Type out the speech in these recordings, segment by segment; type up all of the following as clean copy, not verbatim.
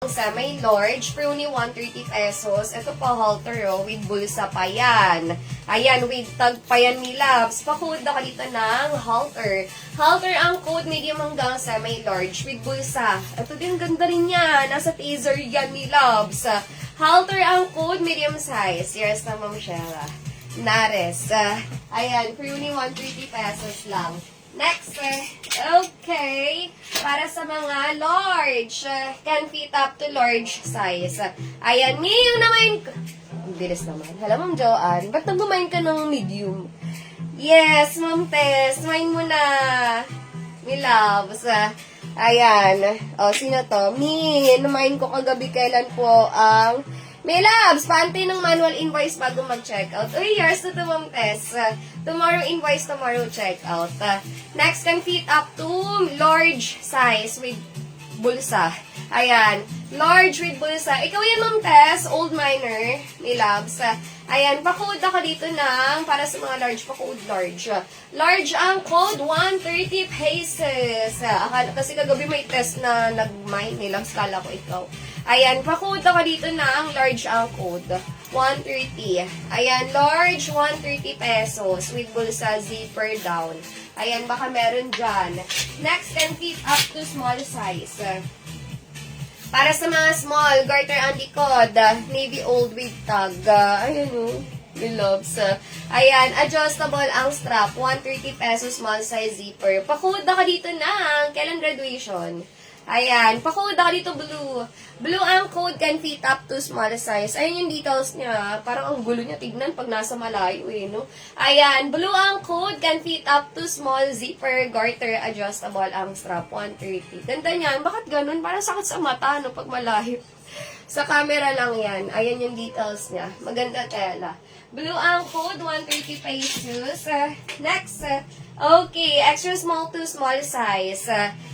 Semi-large, for only 130 pesos. Ito po, halter, oh, with bulsa pa yan. Ayan, with tag pa yan, mi loves. Pa-code na ka dito ng halter. Halter ang code, medium hanggang semi-large, with bulsa. Ito din, ganda rin yan. Nasa taser yan, mi loves. Halter ang code, medium size. Yes na, Ma'am Shella. Nares. Ayan, for only 130 pesos lang. Next, okay, para sa mga large, can fit up to large size. Ayan, ngayon naman, bilis naman. Hello, Ma'am Joanne, ba't nag-bumain ka ng medium? Yes, Ma'am Tess, main mo na. Mi loves. Ayan, o, sino to? Namain ko kagabi kailan po ang May loves, paantay ng manual invoice bago mag-checkout. Uy, yours na to, Ma'am Tess. Tomorrow invoice, tomorrow checkout. Next, can fit up to large size with bulsa. Ayan, large with bulsa. Ikaw yan, Ma'am Tess, old miner, may loves. Ayan, pa-code ako dito ng, para sa mga large, pa-code large. Large ang code, 130 pesos. Kasi kagabi may test na nag-mine, may loves, kala ko ikaw. Ayan, pa-code ako dito ng large ang code, 130. Ayan, large, 130 pesos with bulsa zipper down. Ayan, baka meron dyan. Next, can fit up to small size. Para sa mga small, garter ang likod, navy old with tag. Ayan o, my loves. Ayan, adjustable ang strap, 130 pesos small size zipper. Pa-code ako dito ng, kailan graduation? Ayan, pa-code ako dito blue. Blue ang code, can fit up to small size. Ayan yung details niya. Parang ang gulo niya tignan pag nasa malayo eh, no? Ayan, blue ang code, can fit up to small zipper, garter, adjustable ang strap, 130. Ganda niyan. Bakit ganun? Parang sakit sa mata, no? Pag malayo. Sa camera lang yan. Ayan yung details niya. Maganda tela. Blue ang code, 130 pesos. Next, okay, extra small to small size.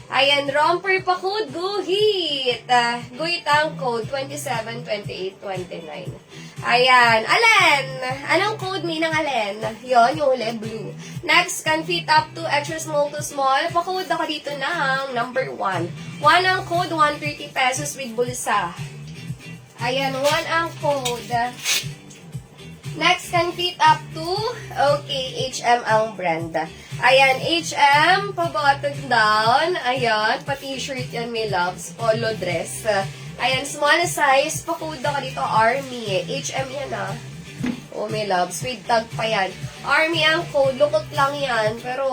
Ayan, romper pa code, guhit. Guhit ang code, 27, 28, 29. Ayan, Alen. Anong code ni ng Alen? Yon, yung huli, blue. Next, can fit up to extra small to small. Pa-code ako dito ng number 1. 1 ang code, 130 pesos with bulsa. Ayan, 1 ang code. Next, can fit up to, okay, HM ang brand. Ayan, HM, pa-button down. Ayan, pa-t-shirt yan, may loves. Polo dress. Ayan, small size. Pa-code ka dito, Army. HM yan, ah. Oh, may loves. With tag pa yan. Army ang code. Lukot lang yan. Pero,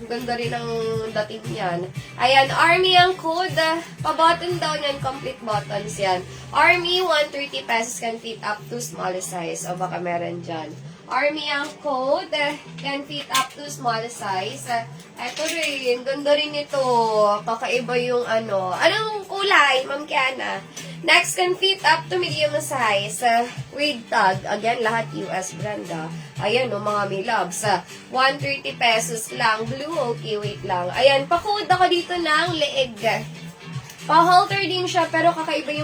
ganda rin ang dating yan. Ayan, Army ang code. Pa-button down yan. Complete buttons yan. Army, 130 pesos can fit up to small size. O baka meron dyan. Army ang code. Can fit up to small size. Ito rin. Ganda rin ito. Kakaiba yung ano. Anong kulay, Ma'am Kiana? Next, can fit up to medium size. With tag. Again, lahat US brand. Ayan, no, mga may loves. 130 pesos lang. Blue, okay, wait lang. Ayan, pa-code ako dito ng leeg. Pa-halter din siya, pero kakaiba yung